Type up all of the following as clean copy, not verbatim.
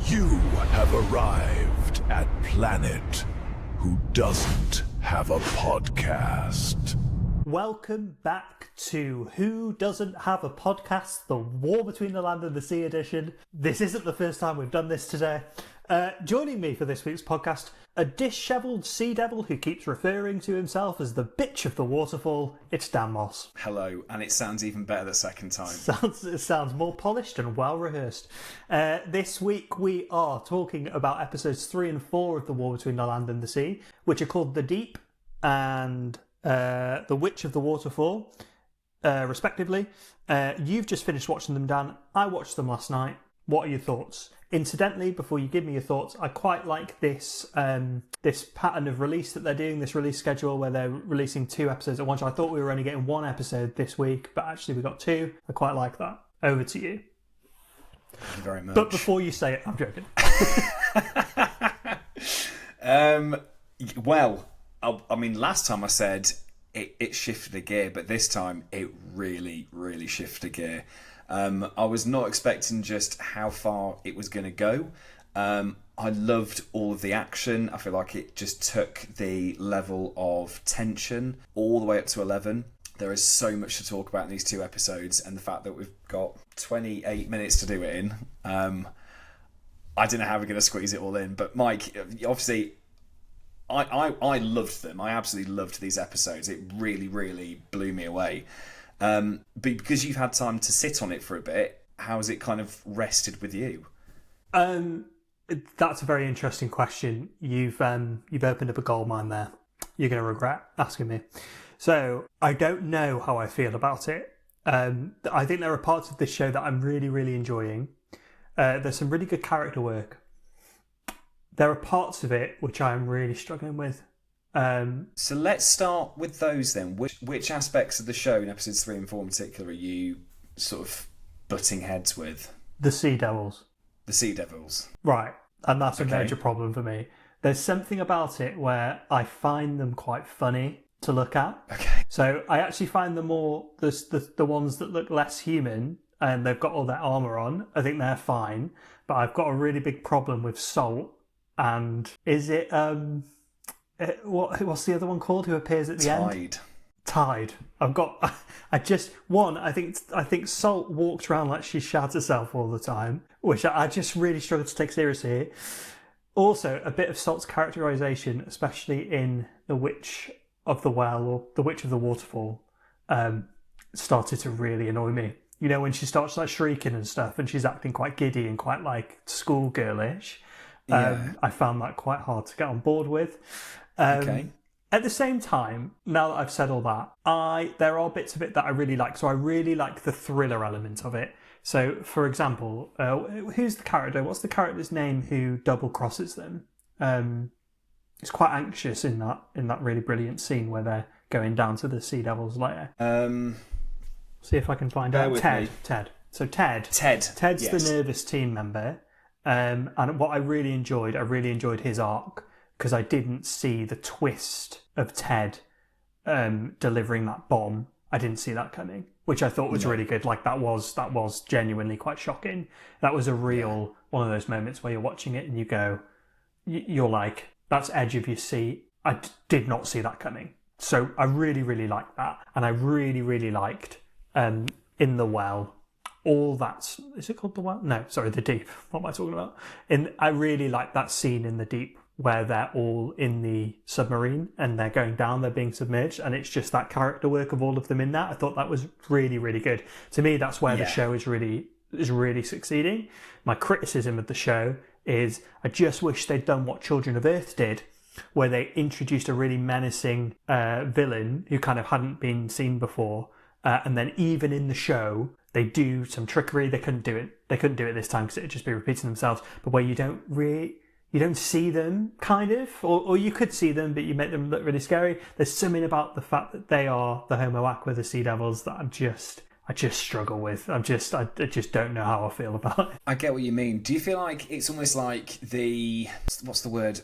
You have arrived at Planet Who Doesn't Have a Podcast. Welcome back to Who Doesn't Have a Podcast, the War Between the Land and the Sea edition. This isn't the first time we've done this today. Joining me for this week's podcast, a dishevelled sea devil who keeps referring to himself as the bitch of the waterfall, it's Dan Moss. Hello, and it sounds even better the second time. It sounds more polished and well rehearsed. This week we are talking about episodes 3 and 4 of The War Between the Land and the Sea, which are called The Deep and The Witch of the Waterfall, respectively. You've just finished watching them, Dan. I watched them last night. What are your thoughts? Incidentally, before you give me your thoughts, I quite like this this pattern of release that they're doing, this release schedule where they're releasing 2 episodes at once. I thought we were only getting 1 episode this week, but actually we got 2. I quite like that. Over to you. Thank you very much. But before you say it, I'm joking. Well, I mean, last time I said it shifted a gear, but this time it really, really shifted a gear. I was not expecting just how far it was going to go. I loved all of the action. I feel like it just took the level of tension all the way up to 11. There is so much to talk about in these 2 episodes, and the fact that we've got 28 minutes to do it in. I don't know how we're going to squeeze it all in, but Mike, obviously, I loved them. I absolutely loved these episodes. It really, really blew me away. But because you've had time to sit on it for a bit, how has it kind of rested with you? That's a very interesting question. You've opened up a goldmine there. You're going to regret asking me. So I don't know how I feel about it. I think there are parts of this show that I'm really, really enjoying. There's some really good character work. There are parts of it which I'm really struggling with. So let's start with those then. Which aspects of the show in episodes 3 and 4 in particular are you sort of butting heads with? The Sea Devils. The Sea Devils. Right, and that's a major problem for me. There's something about it where I find them quite funny to look at. Okay. So I actually find the more the ones that look less human and they've got all their armour on, I think they're fine. But I've got a really big problem with Salt. And is it what's the other one called who appears at the end? Tide. I think Salt walks around like she shouts herself all the time, which I just really struggle to take seriously. Also, a bit of Salt's characterisation, especially in The Witch of the Well or The Witch of the Waterfall, started to really annoy me. You know, when she starts like shrieking and stuff and she's acting quite giddy and quite like schoolgirlish. I found that quite hard to get on board with. Okay. At the same time, now that I've said all that, there are bits of it that I really like. So I really like the thriller element of it. So, for example, who's the character? What's the character's name who double crosses them? It's quite anxious in that really brilliant scene where they're going down to the Sea Devil's lair. See if I can find out. Ted. So Ted's yes. the nervous team member. And what I really enjoyed his arc, because I didn't see the twist of Ted delivering that bomb. I didn't see that coming, which I thought was really good. Like that was genuinely quite shocking. That was a real one of those moments where you're watching it and you go, you're like, that's edge of your seat. I did not see that coming. So I really, really liked that. And I really, really liked In the Well. All that's... Is it called The Well? No, sorry, The Deep. What am I talking about? I really like that scene in The Deep where they're all in the submarine and they're going down, they're being submerged, and it's just that character work of all of them in that. I thought that was really, really good. To me, that's where the show is really succeeding. My criticism of the show is I just wish they'd done what Children of Earth did, where they introduced a really menacing villain who kind of hadn't been seen before, and then even in the show... They do some trickery. They couldn't do it. They couldn't do it this time because it'd just be repeating themselves. But where you don't see them, kind of, or you could see them, but you make them look really scary. There's something about the fact that they are the Homo Aqua, the Sea Devils, that I just struggle with. I just don't know how I feel about it. I get what you mean. Do you feel like it's almost like what's the word?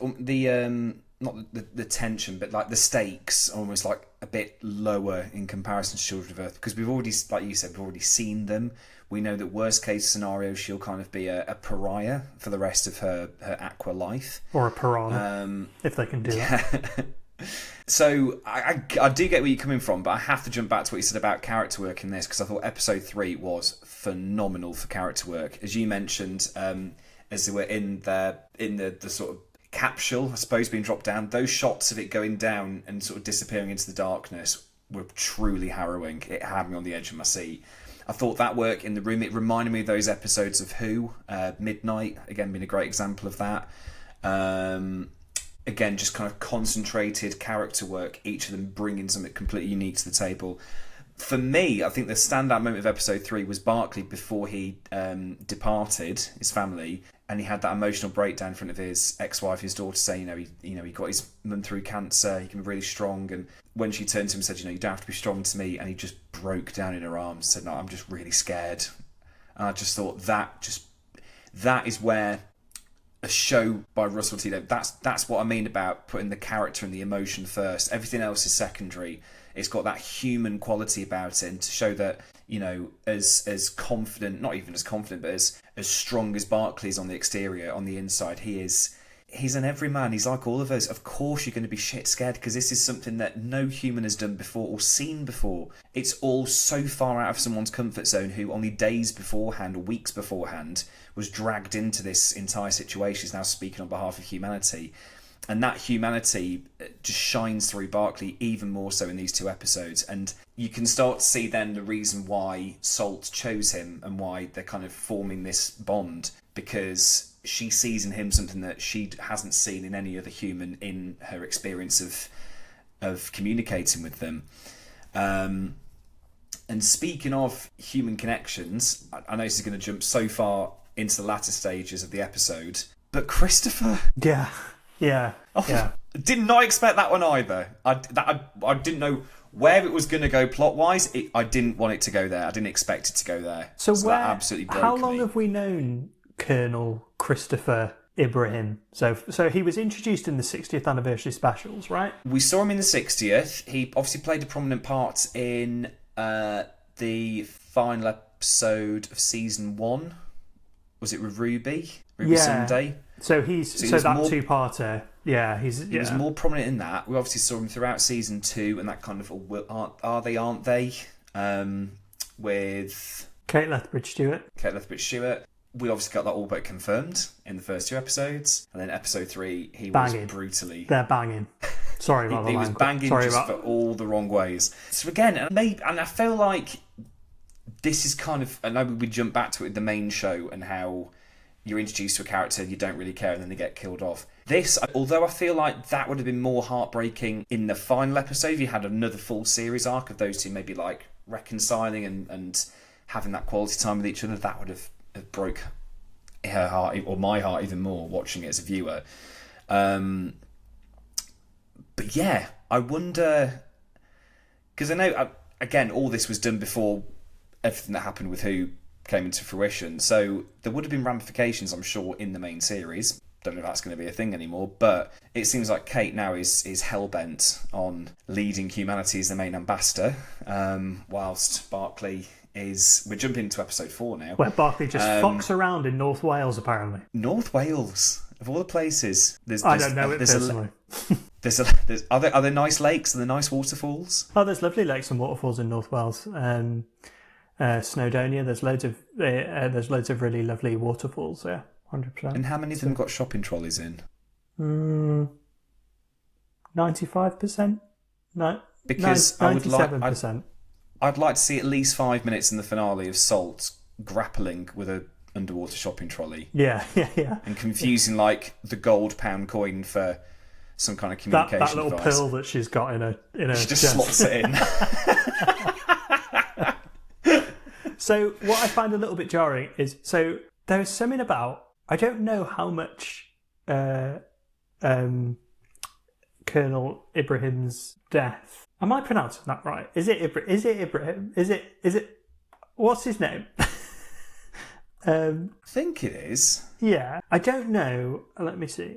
Not the tension, but like the stakes are almost like a bit lower in comparison to Children of Earth, because we've already, like you said, we've already seen them. We know that worst case scenario, she'll kind of be a pariah for the rest of her Aqua life. Or a piranha, if they can do that. So I do get where you're coming from, but I have to jump back to what you said about character work in this, because I thought episode 3 was phenomenal for character work. As you mentioned, as they were in the sort of capsule, I suppose, being dropped down, those shots of it going down and sort of disappearing into the darkness were truly harrowing. It had me on the edge of my seat. I thought that work in the room, it reminded me of those episodes of Who, Midnight, again being a great example of that. Again, just kind of concentrated character work, each of them bringing something completely unique to the table. For me, I think the standout moment of episode 3 was Barkley before he departed his family, and he had that emotional breakdown in front of his ex-wife, his daughter, saying, he got his mum through cancer, he can be really strong. And when she turned to him and said, you don't have to be strong to me, and he just broke down in her arms, said, no, I'm just really scared. And I just thought that is where a show by Russell T. Davies, that's what I mean about putting the character and the emotion first. Everything else is secondary. It's got that human quality about it, and to show that, as confident, not even as confident, but as strong as Barkley is on the exterior, on the inside, he's an everyman. He's like all of us. Of course you're going to be shit scared, because this is something that no human has done before or seen before. It's all so far out of someone's comfort zone who only days beforehand or weeks beforehand was dragged into this entire situation, is now speaking on behalf of humanity. And that humanity just shines through Barkley even more so in these 2 episodes. And you can start to see then the reason why Salt chose him and why they're kind of forming this bond, because she sees in him something that she hasn't seen in any other human in her experience of communicating with them. And speaking of human connections, I know this is going to jump so far into the latter stages of the episode, but Christopher... Yeah. Did not expect that one either. I didn't know where it was going to go plot-wise. I didn't want it to go there. I didn't expect it to go there. So that absolutely broke how long me. have we known Colonel Christopher Ibrahim? So he was introduced in the 60th anniversary specials, right? We saw him in the 60th. He obviously played a prominent part in the final episode of season 1. Was it with Ruby Sunday? So that 2-parter. Yeah, he was more prominent in that. We obviously saw him throughout season 2, and that kind of are they, aren't they? With Kate Lethbridge-Stewart. We obviously got that all but confirmed in the first 2 episodes, and then episode 3 he banging. Was brutally. They're banging. Sorry about he was banging for all the wrong ways. So again, and I feel like this is kind of. I know we jump back to it, the main show, and how you're introduced to a character, you don't really care, and then they get killed off. This, although I feel like that would have been more heartbreaking in the final episode, if you had another full series arc of those two maybe like reconciling and having that quality time with each other, that would have broke her heart, or my heart even more, watching it as a viewer. But yeah, I wonder, because I know, again, all this was done before everything that happened with Who came into fruition, so there would have been ramifications, I'm sure, in the main series. Don't know if that's going to be a thing anymore, but it seems like Kate now is hell-bent on leading humanity as the main ambassador, whilst Barkley is... We're jumping into episode 4 now. Where Barkley just fucks around in North Wales, apparently. North Wales, of all the places. I don't know it personally. Are there nice lakes? Are there nice waterfalls? Oh, there's lovely lakes and waterfalls in North Wales. Snowdonia, there's loads of really lovely waterfalls there. 100%. And how many of them got shopping trolleys in? 95%? No. Because 97%. I'd like to see at least 5 minutes in the finale of Salt grappling with a underwater shopping trolley. Yeah. And confusing like the gold pound coin for some kind of communication that little device. pill that she's got in her she just slots it in. So what I find a little bit jarring is, so there's something about, I don't know how much Colonel Ibrahim's death. Am I pronouncing that right? Is it Ibrahim? Is it? What's his name? I think it is. Yeah, I don't know. Let me see.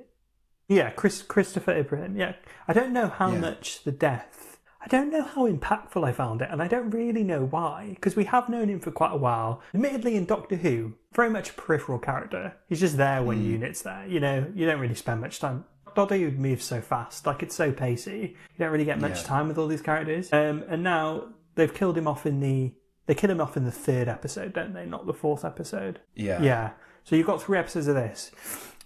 Yeah, Christopher Ibrahim. Yeah, I don't know how much the death. I don't know how impactful I found it, and I don't really know why, because we have known him for quite a while. Admittedly, in Doctor Who, very much a peripheral character. He's just there when Unit's there, you know? You don't really spend much time. Doctor Who moves so fast, like it's so pacey. You don't really get much time with all these characters. And now they've killed him off in the... They kill him off in the 3rd episode, don't they? Not the 4th episode. Yeah. Yeah. So you've got 3 episodes of this.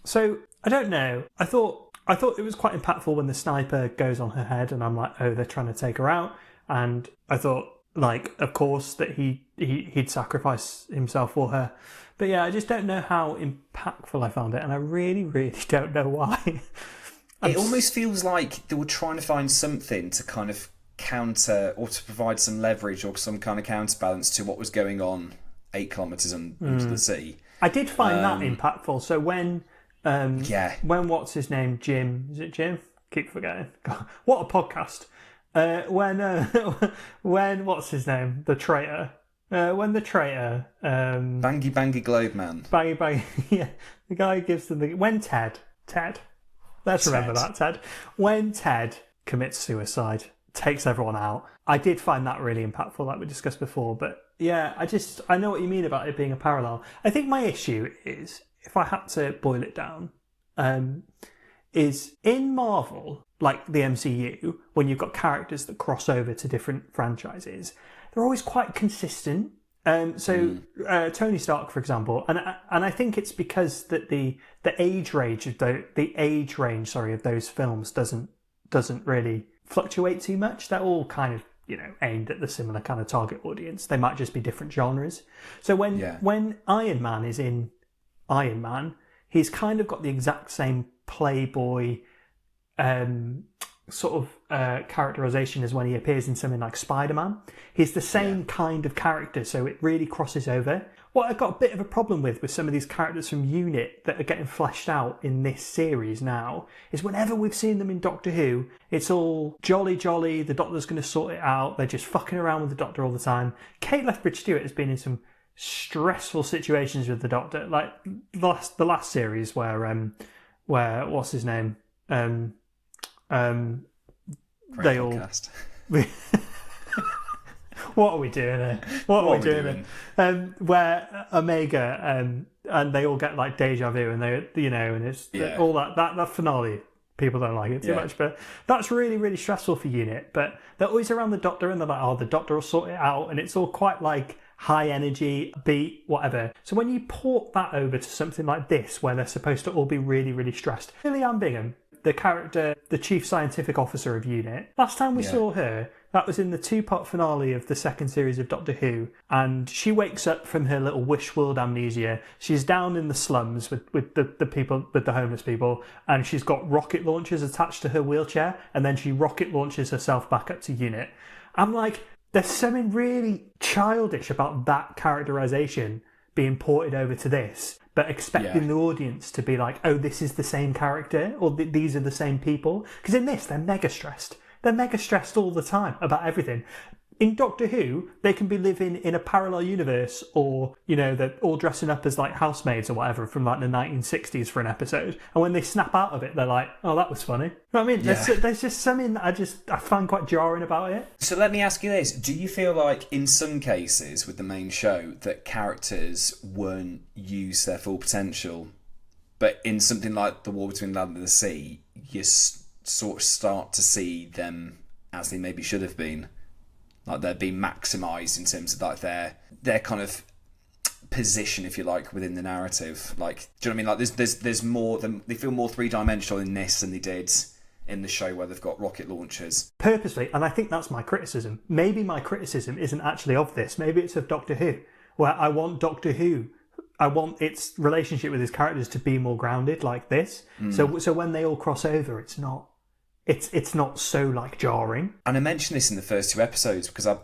So, I don't know. I thought it was quite impactful when the sniper goes on her head, and I'm like, oh, they're trying to take her out. And I thought, like, of course, that he'd sacrifice himself for her. But yeah, I just don't know how impactful I found it, and I really, really don't know why. It almost feels like they were trying to find something to kind of counter or to provide some leverage or some kind of counterbalance to what was going on 8 kilometres under the sea. I did find that impactful. So when what's his name, Jim? Is it Jim? Keep forgetting. God, what a podcast. When what's his name? The traitor. When the traitor. Bangy Bangy Globe Man. Bangy Bangy. Yeah, the guy gives them the when Ted. Let's remember that, Ted. When Ted commits suicide, takes everyone out. I did find that really impactful, like we discussed before. But yeah, I know what you mean about it being a parallel. I think my issue is, if I had to boil it down, is in Marvel, like the MCU, when you've got characters that cross over to different franchises, they're always quite consistent. Tony Stark, for example, and I think it's because that the age range of those films doesn't really fluctuate too much. They're all kind of, you know, aimed at the similar kind of target audience. They might just be different genres. So when Iron Man is in Iron Man, he's kind of got the exact same playboy sort of characterization as when he appears in something like Spider-Man. He's the same kind of character, so it really crosses over. What I've got a bit of a problem with some of these characters from Unit that are getting fleshed out in this series now is whenever we've seen them in Doctor Who, it's all jolly, the Doctor's going to sort it out, they're just fucking around with the Doctor all the time. Kate Lethbridge-Stewart has been in some stressful situations with the Doctor, like the last series where what's his name? They all. What are we doing here? What are we doing? Where Omega and they all get like deja vu, and they, you know, and it's all that finale. People don't like it too much, but that's really, really stressful for Unit. But they're always around the Doctor, and they're like, oh, the Doctor will sort it out, and it's all quite like high energy, beat, whatever. So when you port that over to something like this, where they're supposed to all be really, really stressed, Lillian Bingham, the character, the chief scientific officer of Unit, last time we saw her, that was in the 2-part finale of the 2nd series of Doctor Who, and she wakes up from her little wish world amnesia. She's down in the slums with the people, with the homeless people, and she's got rocket launchers attached to her wheelchair, and then she rocket launches herself back up to Unit. I'm like, there's something really childish about that characterization being ported over to this, but expecting the audience to be like, oh, this is the same character, or these are the same people. Because in this, they're mega stressed. They're mega stressed all the time about everything. In Doctor Who, they can be living in a parallel universe, or, you know, they're all dressing up as like housemaids or whatever from like the 1960s for an episode. And when they snap out of it, they're like, oh, that was funny. You know what I mean? Yeah. There's just something that I find quite jarring about it. So let me ask you this. Do you feel like in some cases with the main show that characters weren't used their full potential, but in something like The War Between Land and the Sea, you sort of start to see them as they maybe should have been? Like they're being maximised in terms of like their kind of position, if you like, within the narrative. Like, do you know what I mean? Like there's more than, they feel more 3-dimensional in this than they did in the show where they've got rocket launchers. Purposely, and I think that's my criticism. Maybe my criticism isn't actually of this. Maybe it's of Doctor Who, where I want Doctor Who, I want its relationship with his characters to be more grounded like this. So when they all cross over, it's not so like jarring. And I mentioned this in the first 2 episodes because I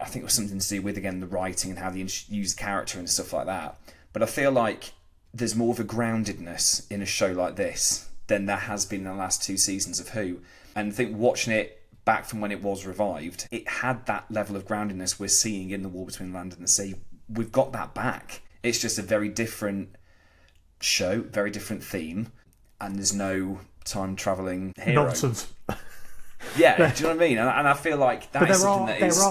think it was something to do with, again, the writing and how they use character and stuff like that. But I feel like there's more of a groundedness in a show like this than there has been in the last 2 seasons of Who. And I think watching it back from when it was revived, it had that level of groundedness we're seeing in The War Between Land and the Sea. We've got that back. It's just a very different show, very different theme, and there's no time-travelling hero. Nonsense. Yeah, do you know what I mean? And I feel like that is something that is...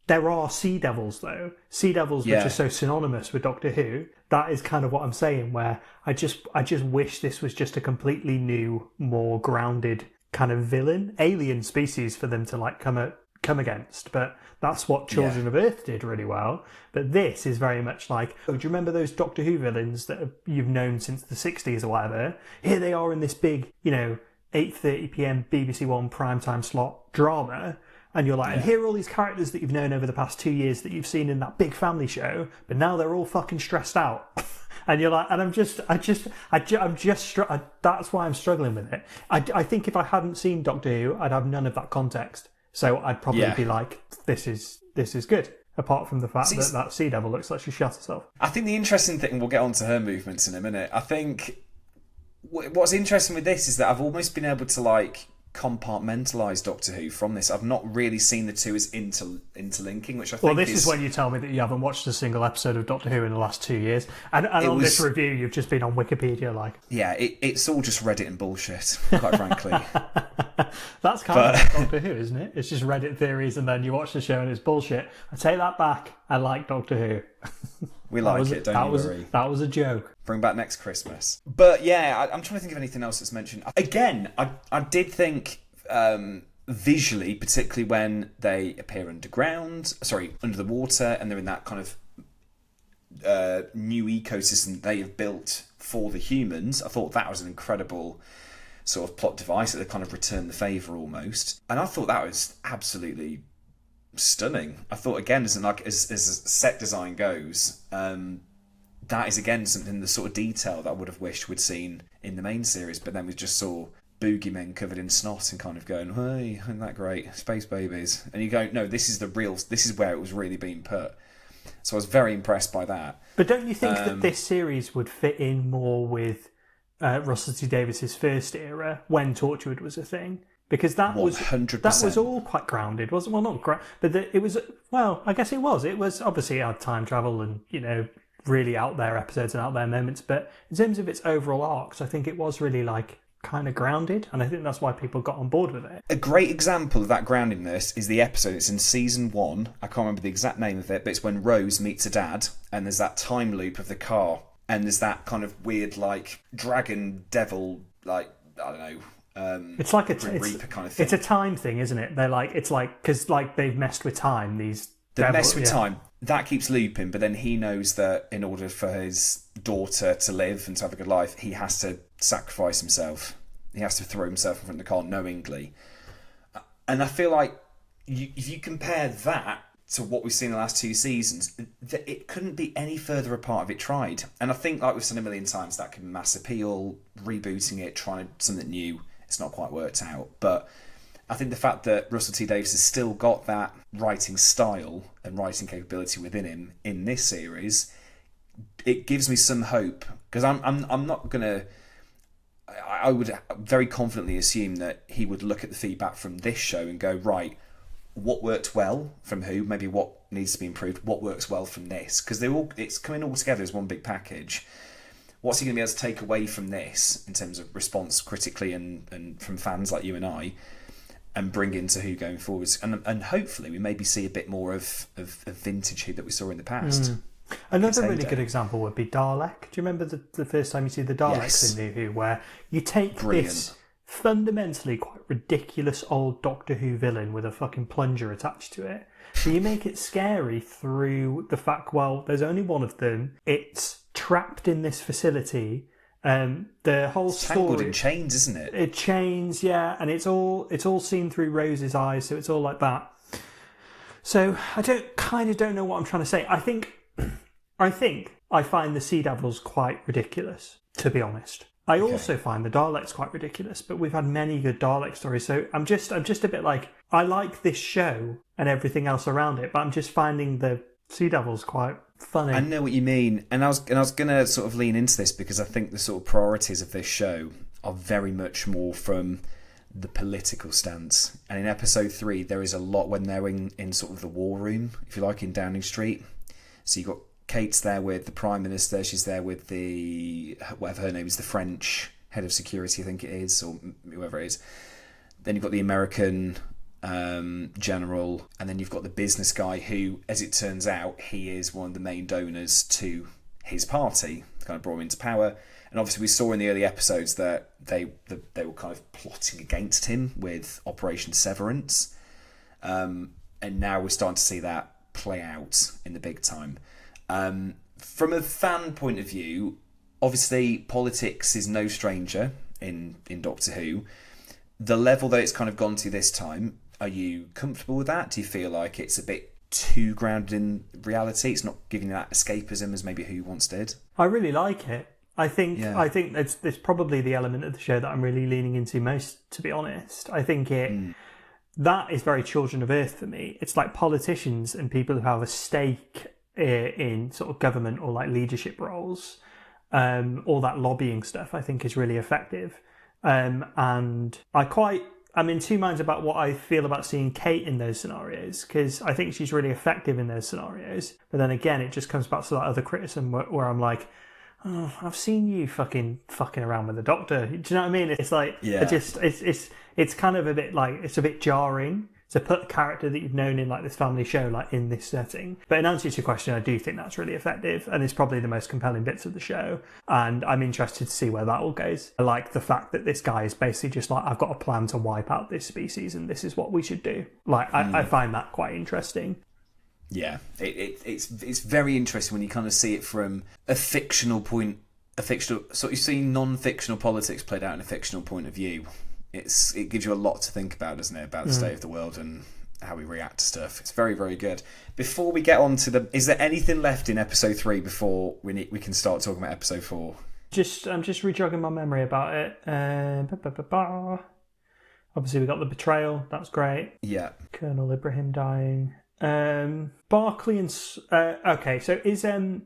There are Sea Devils, though. Sea Devils, which are so synonymous with Doctor Who. That is kind of what I'm saying, where I just wish this was just a completely new, more grounded kind of villain, alien species for them to like come against. But that's what Children of Earth did really well. But this is very much like, do you remember those Doctor Who villains that you've known since the 60s or whatever? Here they are in this big, 8:30 p.m. BBC One primetime slot drama. And you're like, and here are all these characters that you've known over the past 2 years that you've seen in that big family show, but now they're all fucking stressed out. And you're like, and that's why I'm struggling with it. I think if I hadn't seen Doctor Who, I'd have none of that context. So I'd probably be like, this is good. Apart from the fact that Sea Devil looks like she shot herself. I think the interesting thing, we'll get onto her movements in a minute. I think what's interesting with this is that I've almost been able to like compartmentalise Doctor Who from this. I've not really seen the two as interlinking, which I think Well, this is when you tell me that you haven't watched a single episode of Doctor Who in the last 2 years. And on this review, you've just been on Wikipedia, like... Yeah, it's all just Reddit and bullshit, quite frankly. That's kind of like Doctor Who, isn't it? It's just Reddit theories and then you watch the show and it's bullshit. I take that back. I like Doctor Who. We like it, don't worry. That was a joke. Bring back next Christmas. But yeah, I'm trying to think of anything else that's mentioned. Again, I did think visually, particularly when they appear under the water, and they're in that kind of new ecosystem they have built for the humans. I thought that was an incredible sort of plot device that they kind of returned the favour almost. And I thought that was absolutely stunning. I thought, again, as set design goes, that is again something, the sort of detail that I would have wished we'd seen in the main series, but then we just saw boogeymen covered in snot and kind of going, hey, isn't that great, space babies? And you go, no, this is where it was really being put. So I was very impressed by that. But don't you think that this series would fit in more with Russell T Davies's first era, when Torchwood was a thing? Because that 100%. that was all quite grounded, wasn't? Well, not grounded, but it was. Well, I guess it was. It was obviously our time travel and really out there episodes and out there moments. But in terms of its overall arcs, I think it was really like kind of grounded, and I think that's why people got on board with it. A great example of that groundedness is the episode. It's in season 1. I can't remember the exact name of it, but it's when Rose meets her dad, and there's that time loop of the car, and there's that kind of weird like dragon devil, like I don't know. It's like Reaper kind of thing. It's a time thing, isn't it? They're like, it's like, because like they've messed with time. They've messed with time. That keeps looping, but then he knows that in order for his daughter to live and to have a good life, he has to sacrifice himself. He has to throw himself in front of the car knowingly. And I feel like if you compare that to what we've seen in the last 2 seasons, it couldn't be any further apart if it tried. And I think, like we've said a million times, that can mass appeal, rebooting it, trying something new. It's not quite worked out. But I think the fact that Russell T Davies has still got that writing style and writing capability within him in this series, it gives me some hope. Because I'm not going to... I would very confidently assume that he would look at the feedback from this show and go, right, what worked well from who? Maybe what needs to be improved? What works well from this? Because it's coming all together as one big package. What's he going to be able to take away from this in terms of response critically and from fans like you and I, and bring into Who going forwards? And hopefully we maybe see a bit more of vintage Who that we saw in the past. Another really good example would be Dalek. Do you remember the first time you see the Daleks in New Who, where you take this fundamentally quite ridiculous old Doctor Who villain with a fucking plunger attached to it, but you make it scary through the fact, well, there's only one of them, it's trapped in this facility, the whole story... Tangled in chains, isn't it? It chains, yeah, and it's all seen through Rose's eyes, so it's all like that. So I don't know what I'm trying to say. I think I find the Sea Devils quite ridiculous, to be honest. I also find the Daleks quite ridiculous, but we've had many good Dalek stories, so I'm just a bit like, I like this show and everything else around it, but I'm just finding the Sea Devils quite funny. I know what you mean, and I was going to sort of lean into this because I think the sort of priorities of this show are very much more from the political stance. And in episode 3, there is a lot when they're in sort of the war room, if you like, in Downing Street. So you've got Kate's there with the Prime Minister, she's there with whatever her name is, the French head of security, I think it is, or whoever it is. Then you've got the American general, and then you've got the business guy who, as it turns out, he is one of the main donors to his party, kind of brought him into power. And obviously we saw in the early episodes that they were kind of plotting against him with Operation Severance. And now we're starting to see that play out in the big time. From a fan point of view, obviously politics is no stranger in Doctor Who. The level that it's kind of gone to this time, are you comfortable with that? Do you feel like it's a bit too grounded in reality? It's not giving you that escapism as maybe Who once did? I really like it. I think it's probably the element of the show that I'm really leaning into most, to be honest. I think that is very Children of Earth for me. It's like politicians and people who have a stake in sort of government or like leadership roles. All that lobbying stuff I think is really effective. And I'm in two minds about what I feel about seeing Kate in those scenarios, because I think she's really effective in those scenarios. But then again, it just comes back to that other criticism where I'm like, oh, I've seen you fucking around with the Doctor. Do you know what I mean? It's like, it's kind of a bit like, it's a bit jarring to put a character that you've known in like this family show like in this setting. But in answer to your question, I do think that's really effective, and it's probably the most compelling bits of the show, and I'm interested to see where that all goes. I like the fact that this guy is basically just like, I've got a plan to wipe out this species and this is what we should do. Like I find that quite interesting. Yeah, it's very interesting when you kind of see it from a fictional point, so you see non-fictional politics played out in a fictional point of view. It gives you a lot to think about, doesn't it, about the state of the world and how we react to stuff. It's very, very good. Before we get on to is there anything left in episode 3 before we can start talking about episode 4? I'm just rejogging my memory about it. Obviously we got the betrayal. That's great. Yeah. Colonel Ibrahim dying. Barkley and okay, so is so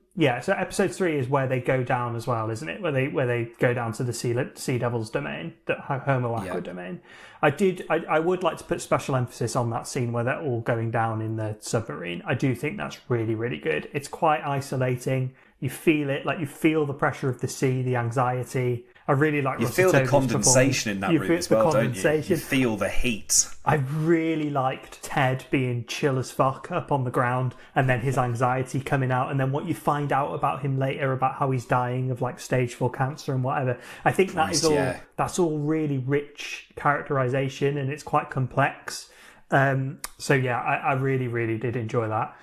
episode 3 is where they go down as well, isn't it? Where they go down to the Sea Devils domain, the Homo Aqua domain. I would like to put special emphasis on that scene where they're all going down in the submarine. I do think that's really, really good. It's quite isolating. You feel it, like you feel the pressure of the sea, the anxiety. I really like. You feel the condensation in that room as well, don't you? You feel the heat. I really liked Ted being chill as fuck up on the ground, and then his anxiety coming out, and then what you find out about him later about how he's dying of like stage 4 cancer and whatever. I think that's all really rich characterization, and it's quite complex. I really, really did enjoy that.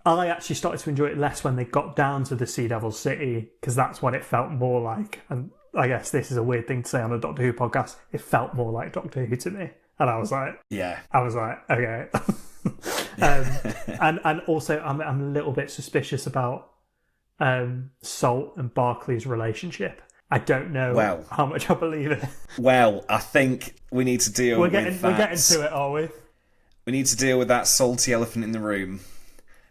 I actually started to enjoy it less when they got down to the Sea Devil City, because that's what it felt more like. And I guess this is a weird thing to say on a Doctor Who podcast. It felt more like Doctor Who to me. And I was like, okay. And also I'm a little bit suspicious about Salt and Barkley's relationship. I don't know how much I believe it. Well, I think we need to deal with that. We're getting to it, are we? We need to deal with that salty elephant in the room.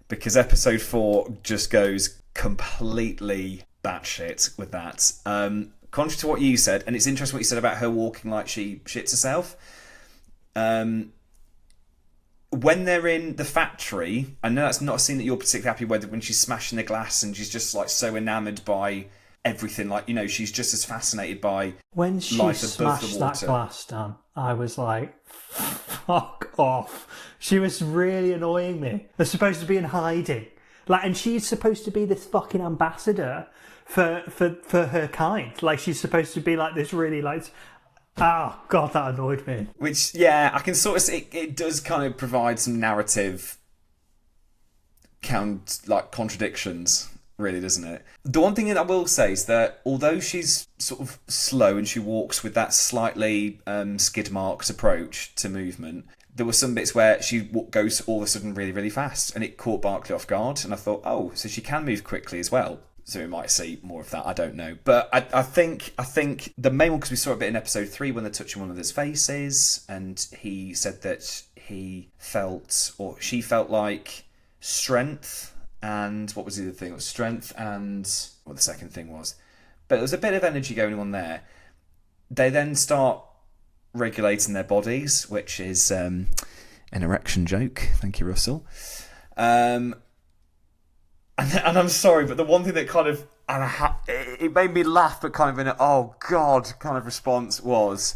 Because episode 4 just goes completely batshit with that. Contrary to what you said, and it's interesting what you said about her walking like she shits herself. When they're in the factory, I know that's not a scene that you're particularly happy with, when she's smashing the glass and she's just like so enamoured by everything. Like, you know, she's just as fascinated by when she life above the smashed water. That glass down, I was like, fuck off. She was really annoying me. They're supposed to be in hiding. Like, and she's supposed to be this fucking ambassador for her kind. Like, she's supposed to be like this really like, oh god, that annoyed me. Which, yeah, I can sort of see it does kind of provide some narrative contradictions, really, doesn't it? The one thing that I will say is that although she's sort of slow and she walks with that slightly skid marks approach to movement, there were some bits where she goes all of a sudden really, really fast, and it caught Barkley off guard. And I thought, oh, so she can move quickly as well. So we might see more of that. I don't know, but I think the main one, because we saw a bit in episode 3 when they're touching one of his faces, and he said that he felt, or she felt like strength, and what was the other thing? It was strength and what the second thing was. But there was a bit of energy going on there. They then start regulating their bodies, which is an erection joke. Thank you, Russell. And I'm sorry, but the one thing that kind of it made me laugh, but kind of in an oh god kind of response was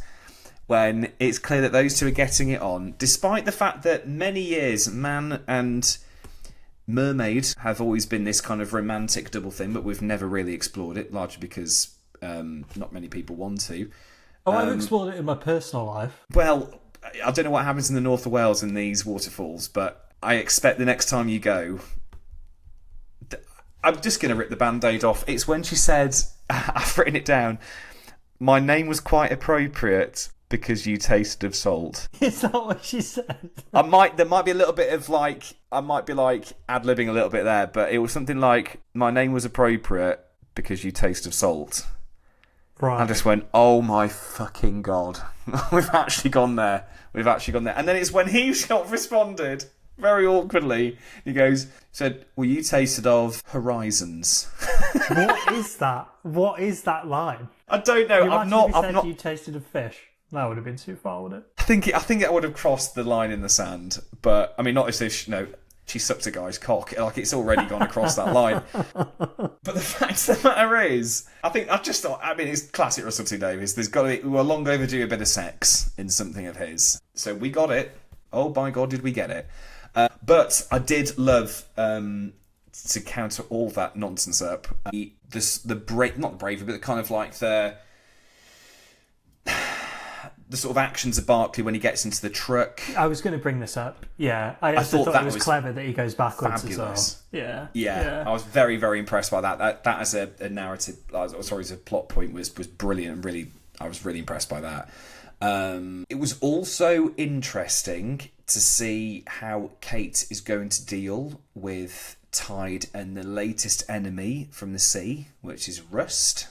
when it's clear that those two are getting it on, despite the fact that many years man and mermaid have always been this kind of romantic double thing, but we've never really explored it, largely because not many people want to. Oh, I've explored it in my personal life. Well, I don't know what happens in the north of Wales in these waterfalls, but I expect the next time you go... I'm just going to rip the Band-Aid off. It's when she said, I've written it down, my name was quite appropriate because you tasted of salt. Is that what she said? There might be a little bit of I might be ad-libbing a little bit there, but it was something like, my name was appropriate because you taste of salt. Right. I just went, oh my fucking God. We've actually gone there. And then it's when he responded, very awkwardly, he said, well, you tasted of horizons. What is that? What is that line? I don't know. I've not. You tasted of fish. That would have been too far, would it? I think it would have crossed the line in the sand, but I mean, not as if she sucked a guy's cock. It's already gone across that line. But the fact of the matter is, it's classic Russell T Davies. We're long overdue a bit of sex in something of his. So we got it. Oh, by God, did we get it? But I did love, to counter all that nonsense up, not the bravery, but kind of like the sort of actions of Barkley when he gets into the truck. I was going to bring this up. Yeah, I thought that it was clever that he goes backwards fabulous. as well. Yeah. I was very, very impressed by that. That as a narrative, as a plot point was brilliant, and really, I was really impressed by that. It was also interesting to see how Kate is going to deal with Tide and the latest enemy from the sea, which is rust.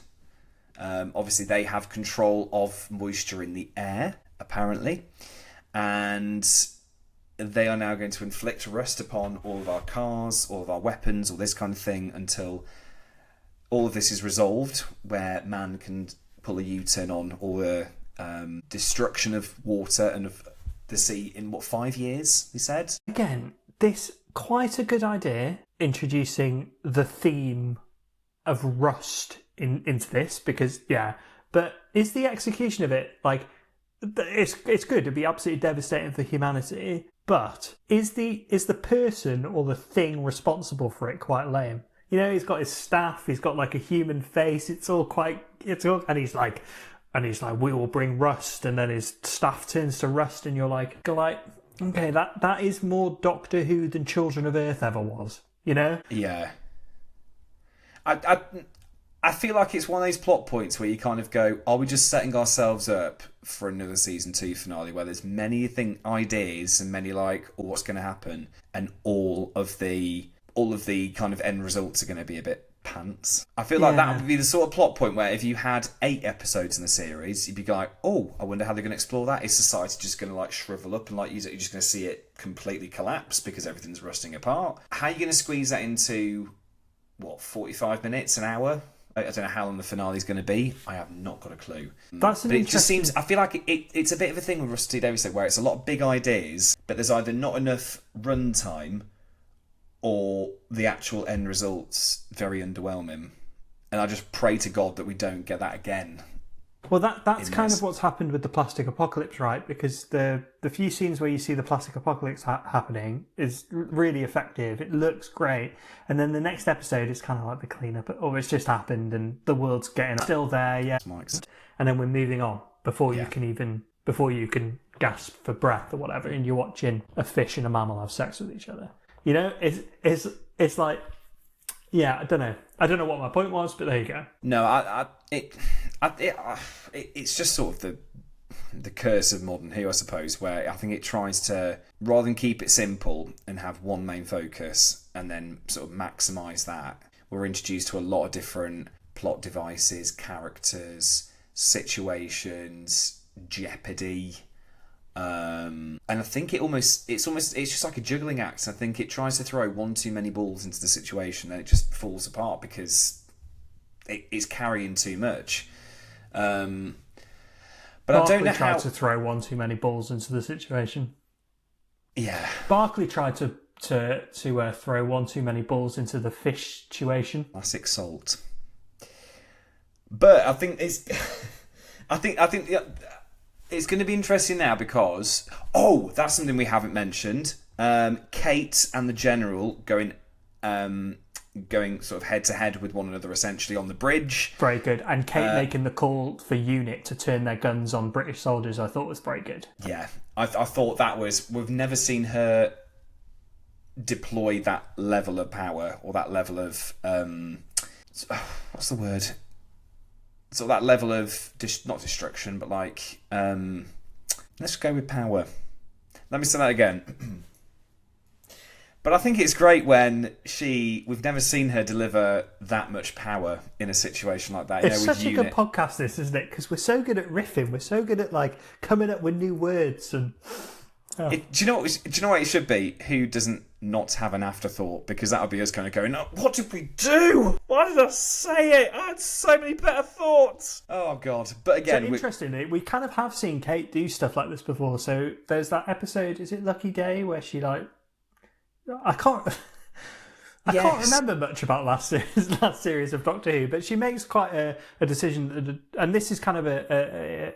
Obviously, they have control of moisture in the air, apparently, and they are now going to inflict rust upon all of our cars, all of our weapons, all this kind of thing, until all of this is resolved, where man can pull a U-turn on all the destruction of water and of the sea in 5 years, he said? Again, this quite a good idea, introducing the theme of rust into this, because but is the execution of it it's good, it'd be absolutely devastating for humanity, but is the person or the thing responsible for it quite lame? He's got his staff, he's got a human face, and he's like, we will bring rust, and then his staff turns to rust, and you're like, okay, that is more Doctor Who than Children of Earth ever was, Yeah. I feel like it's one of those plot points where you kind of go, are we just setting ourselves up for another season 2 finale where there's many ideas and many what's going to happen, and all of the kind of end results are going to be a bit pants. I feel like that would be the sort of plot point where if you had 8 episodes in the series, you'd be like, oh, I wonder how they're going to explore that. Is society just going to shrivel up and you're just going to see it completely collapse because everything's rusting apart? How are you going to squeeze that into 45 minutes, an hour? I don't know how long the finale is going to be. I have not got a clue. It just seems, I feel like it's a bit of a thing with Rusty Davies, where it's a lot of big ideas, but there's either not enough runtime or the actual end result's very underwhelming. And I just pray to God that we don't get that again. Well, that's kind of what's happened with the plastic apocalypse, right? Because the few scenes where you see the plastic apocalypse happening is really effective. It looks great. And then the next episode is kind of like the cleanup. Oh, it's just happened and the world's getting still there, yeah. And then we're moving on before you can gasp for breath or whatever, and you're watching a fish and a mammal have sex with each other. It's like, yeah, I don't know what my point was, but there you go. No, it's just sort of the curse of modern Who, I suppose, where I think it tries to, rather than keep it simple and have one main focus and then sort of maximise that, we're introduced to a lot of different plot devices, characters, situations, jeopardy. And I think it's just like a juggling act. I think it tries to throw one too many balls into the situation and it just falls apart because it's carrying too much. But Barkley I don't know tried how to throw one too many balls into the situation. Yeah, Barkley tried to throw one too many balls into the fish situation. Classic salt. But I think it's going to be interesting now because that's something we haven't mentioned. Kate and the General going sort of head to head with one another essentially on the bridge. Very good. And Kate making the call for UNIT to turn their guns on British soldiers, I thought was very good. Yeah, I thought that was... We've never seen her deploy that level of power or that level of... what's the word? Sort of that level of... not destruction, but like... let's go with power. Let me say that again. But I think it's great when we've never seen her deliver that much power in a situation like that. It's such a good podcast, this, isn't it? Because we're so good at riffing. We're so good at like coming up with new words. And do you know what it should be? Who doesn't not have an afterthought? Because that would be us kind of going, oh, what did we do? Why did I say it? I had so many better thoughts. Oh, God. But again... So interestingly, we kind of have seen Kate do stuff like this before. So there's that episode, is it Lucky Day, where she like... I can't remember much about last series of Doctor Who, but she makes quite a decision, and this is kind of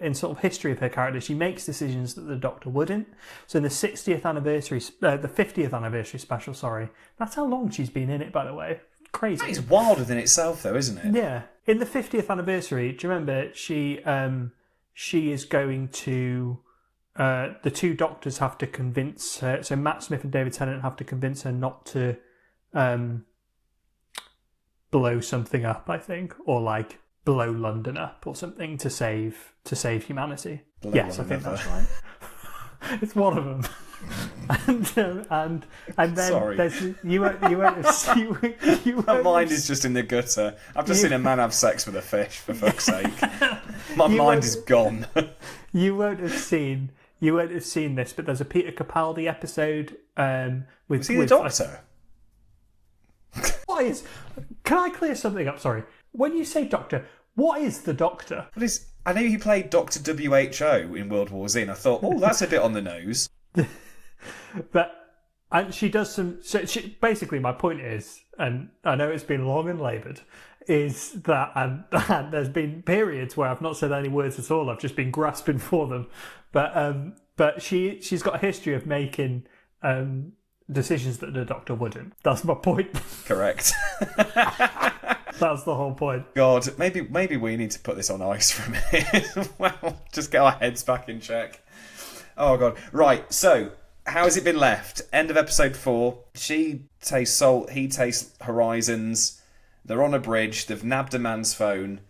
in sort of history of her character. She makes decisions that the Doctor wouldn't. So in the 60th anniversary, the 50th anniversary special, sorry, that's how long she's been in it, by the way. Crazy. It's wilder than itself, though, isn't it? Yeah. In the 50th anniversary, do you remember she is going to... the two doctors have to convince her, so Matt Smith and David Tennant have to convince her not to blow something up, I think, or like blow London up or something to save humanity. Yes, I think that's right. It's one of them. and then Sorry. there's you won't My mind is just in the gutter. I've just seen a man have sex with a fish, for fuck's sake. My mind is gone. You won't have seen this, but there's a Peter Capaldi episode with... Was he the Doctor? What is... Can I clear something up? Sorry. When you say Doctor, what is the Doctor? I know he played Dr. WHO in World War Z, and I thought, that's a bit on the nose. And she does some... So basically, my point is, and I know it's been long and laboured, is that... And there's been periods where I've not said any words at all. I've just been grasping for them. But she's got a history of making decisions that the Doctor wouldn't. That's my point. Correct. That's the whole point. God, maybe we need to put this on ice for a minute. Well, just get our heads back in check. Oh, God. Right, so... How has it been left? End of episode 4. She tastes salt, he tastes horizons. They're on a bridge. They've nabbed a man's phone.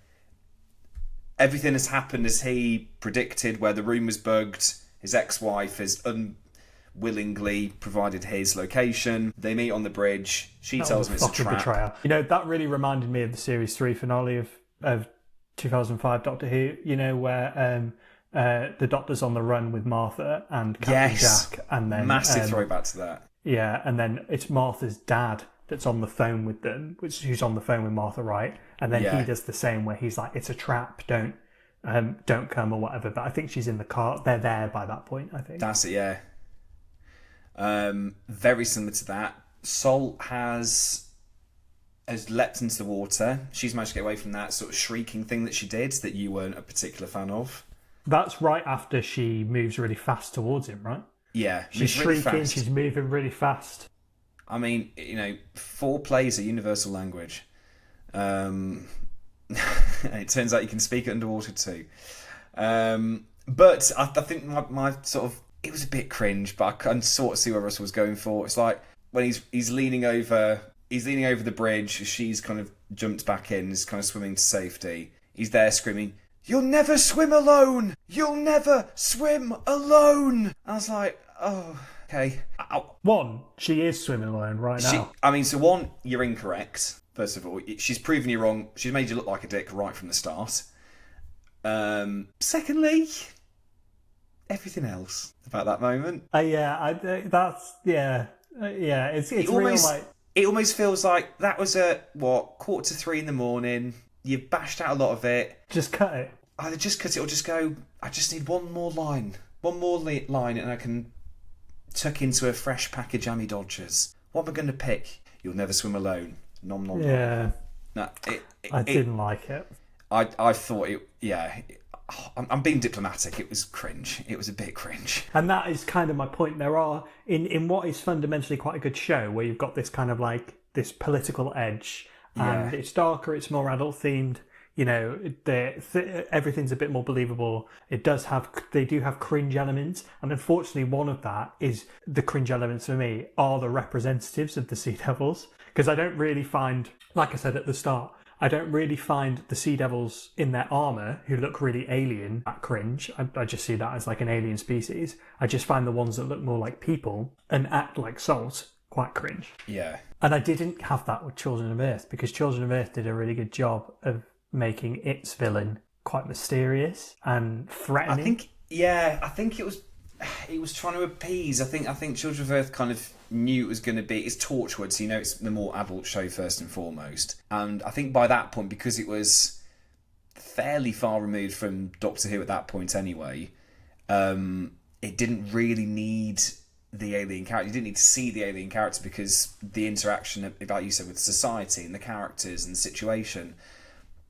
Everything has happened as he predicted, where the room was bugged. His ex-wife has unwillingly provided his location. They meet on the bridge. She tells him it's a trap. Betrayal. You know, that really reminded me of the Series 3 finale of 2005 Doctor Who, you know, where... the Doctor's on the run with Martha and Captain Jack, and then massive throwback to that. Yeah, and then it's Martha's dad that's on the phone with them, who's on the phone with Martha, right? And then he does the same, where he's like, "It's a trap, don't come," or whatever. But I think she's in the car. They're there by that point, I think. That's it. Yeah. Very similar to that. Salt has leapt into the water. She's managed to get away from that sort of shrieking thing that she did that you weren't a particular fan of. That's right after she moves really fast towards him, right? Yeah. She's shrieking, she's moving really fast. I mean, you know, foreplay is a universal language. And it turns out you can speak it underwater too. But I think my sort of... It was a bit cringe, but I can sort of see where Russell was going for. It's like when he's leaning over the bridge, she's kind of jumped back in, is kind of swimming to safety. He's there screaming, "You'll never swim alone! You'll never swim alone!" I was like, oh, okay. One, she is swimming alone right now. One, you're incorrect. First of all, she's proven you wrong. She's made you look like a dick right from the start. Secondly, everything else about that moment. It's real, like... It almost feels like that was at, 2:45 in the morning. You've bashed out a lot of it. Just cut it. Either just cut it or just go, I just need one more line. One more line and I can tuck into a fresh pack of jammy Dodgers. What am I going to pick? You'll never swim alone. Nom nom. Yeah. No, I didn't like it. I thought it... Yeah. I'm being diplomatic. It was cringe. It was a bit cringe. And that is kind of my point. There are, in what is fundamentally quite a good show, where you've got this kind of like this political edge, and it's darker, it's more adult themed. You know, everything's a bit more believable. They do have cringe elements, and unfortunately, one of that is the cringe elements for me are the representatives of the Sea Devils, because I don't really find, like I said at the start, I don't really find the Sea Devils in their armour, who look really alien, that cringe. I just see that as like an alien species. I just find the ones that look more like people and act like Salt quite cringe. Yeah. And I didn't have that with Children of Earth, because Children of Earth did a really good job of making its villain quite mysterious and threatening. I think it was trying to appease. I think Children of Earth kind of knew it was going to be, it's Torchwood, so you know it's the more adult show first and foremost. And I think by that point, because it was fairly far removed from Doctor Who at that point anyway, it didn't really need the alien character. You didn't need to see the alien character, because the interaction, like you said, with society and the characters and the situation,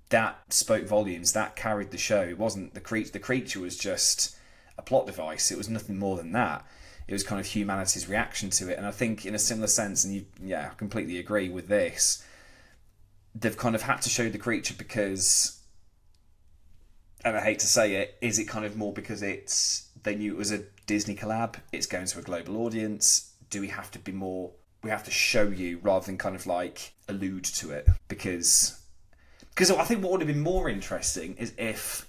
that spoke volumes. That carried the show. It wasn't the creature. The creature was just a plot device. It was nothing more than that. It was kind of humanity's reaction to it. And I think in a similar sense, and I completely agree with this, they've kind of had to show the creature because, and I hate to say it, is it kind of more because they knew it was a Disney collab, it's going to a global audience? Do we have to be more, we have to show you rather than kind of like allude to it? Because I think what would have been more interesting is if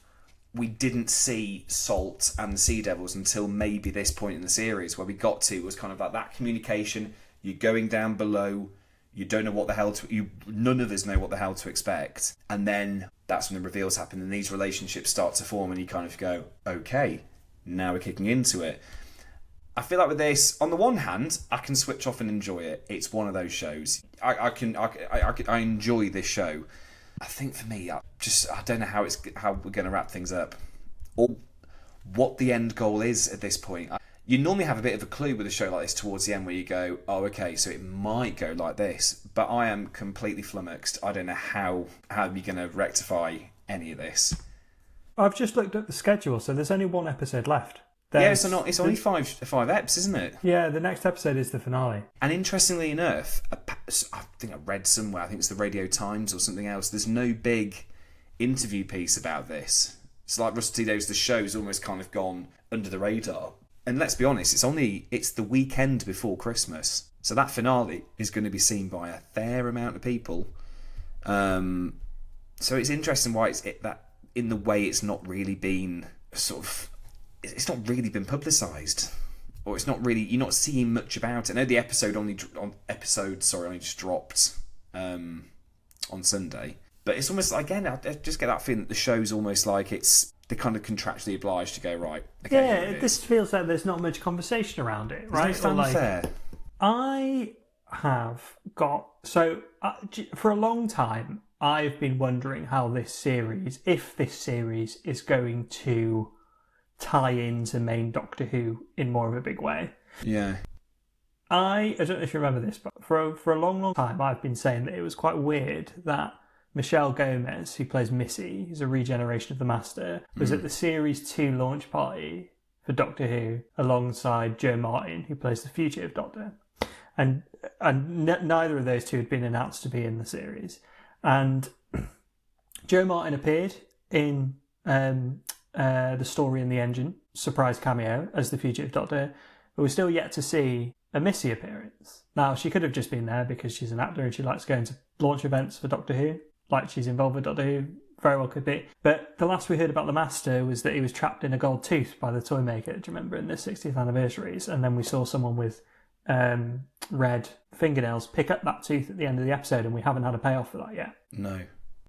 we didn't see Salt and the Sea Devils until maybe this point in the series, where we got to was kind of like that communication. You're going down below, you don't know what the hell none of us know what the hell to expect, and then that's when the reveals happen and these relationships start to form, and you kind of go, okay, now we're kicking into it. I feel like with this, on the one hand, I can switch off and enjoy it. It's one of those shows. I enjoy this show. I think for me, I don't know how we're going to wrap things up, or what the end goal is at this point. You normally have a bit of a clue with a show like this towards the end, where you go, oh, okay, so it might go like this. But I am completely flummoxed. I don't know how you're going to rectify any of this. I've just looked at the schedule, so there's only one episode left. It's only five eps, isn't it? Yeah, the next episode is the finale. And interestingly enough, I think I read somewhere, I think it's the Radio Times or something else, there's no big interview piece about this. It's like Rusty Dave's The Show's almost kind of gone under the radar. And let's be honest, it's the weekend before Christmas. So that finale is going to be seen by a fair amount of people. So it's interesting why that in the way it's not really been it's not really been publicised, or it's not really, you're not seeing much about it. I know the episode only just dropped on Sunday, but it's almost, again, I just get that feeling that the show's almost like they're kind of contractually obliged to go, right, okay, this feels like there's not much conversation around it, right? There's no fanfare. I have got, for a long time I've been wondering how if this series is going to tie into main Doctor Who in more of a big way. Yeah. I don't know if you remember this, but for a long, long time I've been saying that it was quite weird that Michelle Gomez, who plays Missy, who's a regeneration of the Master, was at the Series 2 launch party for Doctor Who alongside Joe Martin, who plays the fugitive Doctor. And neither of those two had been announced to be in the series. And Joe Martin appeared in The Story in the Engine, surprise cameo as the fugitive Doctor, but we're still yet to see a Missy appearance. Now, she could have just been there because she's an actor and she likes going to launch events for Doctor Who, like she's involved with Doctor Who, very well could be. But the last we heard about the Master was that he was trapped in a gold tooth by the toy maker, do you remember, in the 60th anniversaries? And then we saw someone with red fingernails pick up that tooth at the end of the episode, and we haven't had a payoff for that yet. No.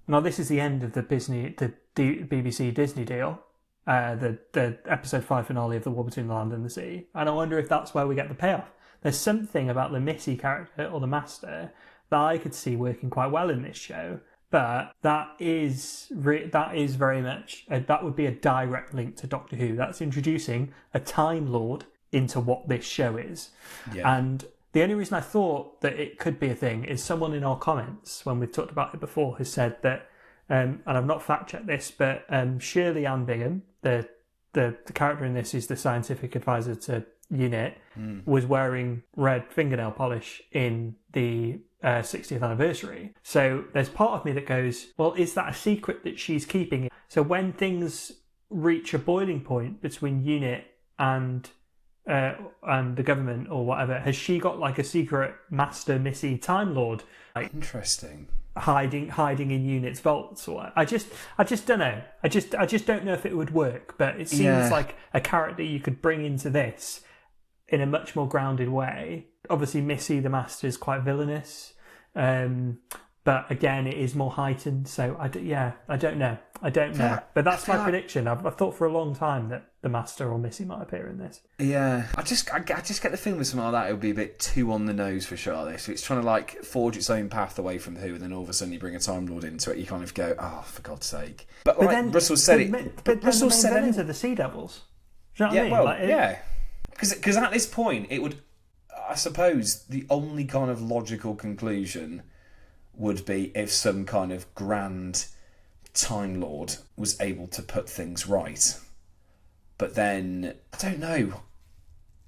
Now, this is the end of the BBC Disney deal. The episode 5 finale of The War Between the Land and the Sea, and I wonder if that's where we get the payoff. There's something about the Missy character or the Master that I could see working quite well in this show, but that is very much that would be a direct link to Doctor Who. That's introducing a Time Lord into what this show is. Yeah. And the only reason I thought that it could be a thing is someone in our comments, when we've talked about it before, has said that and I've not fact-checked this, but Shirley and Bingham, the character in this is the scientific advisor to Unit, was wearing red fingernail polish in the 60th anniversary. So there's part of me that goes, well, is that a secret that she's keeping? So when things reach a boiling point between Unit and the government or whatever, has she got like a secret Master Missy Time Lord? Like, Interesting. Hiding in Unit's vaults, or I just don't know. I just don't know if it would work. But it seems like a character you could bring into this in a much more grounded way. Obviously, Missy the Master is quite villainous, but again, it is more heightened. So I don't know. But that's my prediction. I've thought for a long time that the Master or Missy might appear in this. Yeah, I just get the feeling with something like that it would be a bit too on the nose for Shirley. So it's trying to like forge its own path away from Who, and then all of a sudden you bring a Time Lord into it. You kind of go, oh, for God's sake! But like then, Russell said But Russell the main said villains are the Sea Devils. Do you know what I mean? Well, Like, because at this point it would, I suppose, the only kind of logical conclusion would be if some kind of grand Time Lord was able to put things right. But then, I don't know.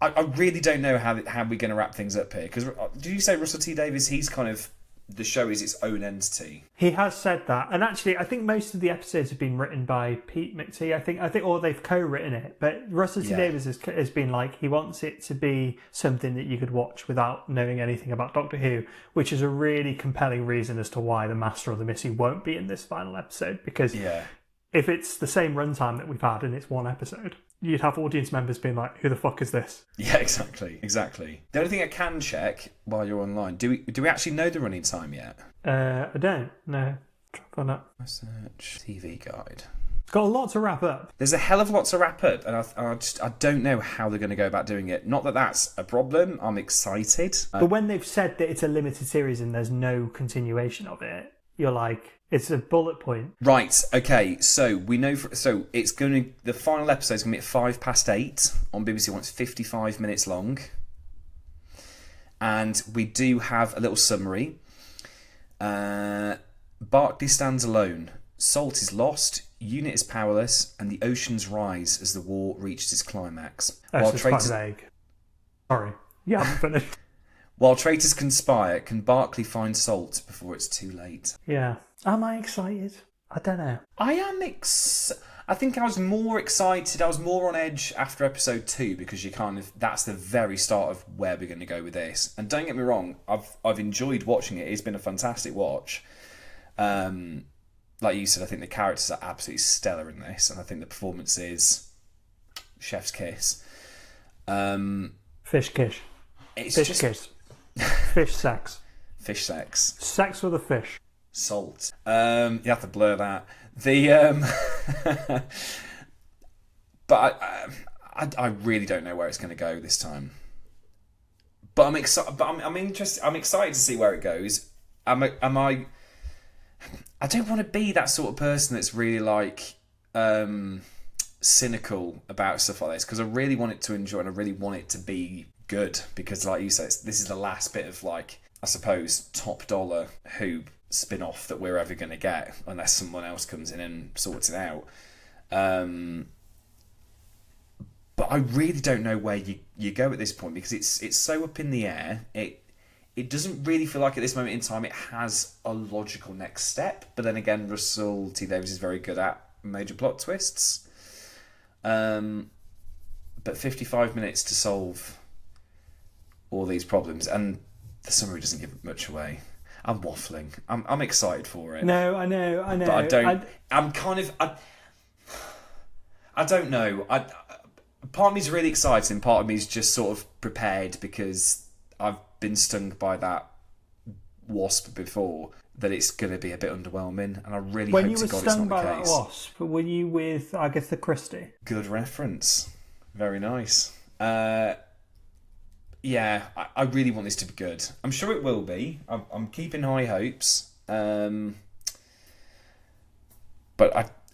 I really don't know how we're going to wrap things up here. Because did you say Russell T Davies, he's kind of, the show is its own entity? He has said that. And actually, I think most of the episodes have been written by Pete McTee. I think, or they've co-written it. But Russell T Davies has been like, he wants it to be something that you could watch without knowing anything about Doctor Who, which is a really compelling reason as to why the Master or the Missy won't be in this final episode. Because if it's the same runtime that we've had and it's one episode, you'd have audience members being like, who the fuck is this? Yeah, exactly. The only thing I can check while you're online, do we actually know the running time yet? I don't. No. Try to find out. Search TV guide. It's got a lot to wrap up. There's a hell of a lot to wrap up, and I don't know how they're going to go about doing it. Not that that's a problem. I'm excited. But when they've said that it's a limited series and there's no continuation of it, you're like, it's a bullet point. Right, okay, so we know, it's going to, the final episode is going to be at 8:05 on BBC One. It's 55 minutes long. And we do have a little summary. Barkley stands alone. Salt is lost, Unit is powerless, and the oceans rise as the war reaches its climax. That's quite vague. Sorry. Yeah, I'm finished. While traitors conspire, can Barkley find Salt before it's too late? Yeah. Am I excited? I don't know. I am I think I was more excited. I was more on edge after episode 2 because that's the very start of where we're going to go with this. And don't get me wrong, I've enjoyed watching it. It's been a fantastic watch. Like you said, I think the characters are absolutely stellar in this, and I think the performance is chef's kiss. Fish kiss. It's fish just kiss. Fish sex. Fish sex. Sex with a fish. Salt. You have to blur that. But I really don't know where it's going to go this time. But I'm excited. But I'm interested. I'm excited to see where it goes. I don't want to be that sort of person that's really like cynical about stuff like this, because I really want it to enjoy and I really want it to be good, because like you said, this is the last bit of, like, I suppose, top dollar Who spin-off that we're ever going to get, unless someone else comes in and sorts it out. But I really don't know where you go at this point, because it's so up in the air. It doesn't really feel like at this moment in time it has a logical next step. But then again, Russell T Davies is very good at major plot twists. But 55 minutes to solve all these problems, and the summary doesn't give much away. I'm waffling. I'm excited for it. No, I know. But I don't. I don't know. Part of me's really excited, part of me's just sort of prepared because I've been stung by that wasp before, that it's going to be a bit underwhelming, and I really hope to God it's not the case. When you were stung by that wasp, were you with Agatha Christie? Good reference. Very nice. Yeah, I really want this to be good. I'm sure it will be. I'm keeping high hopes. But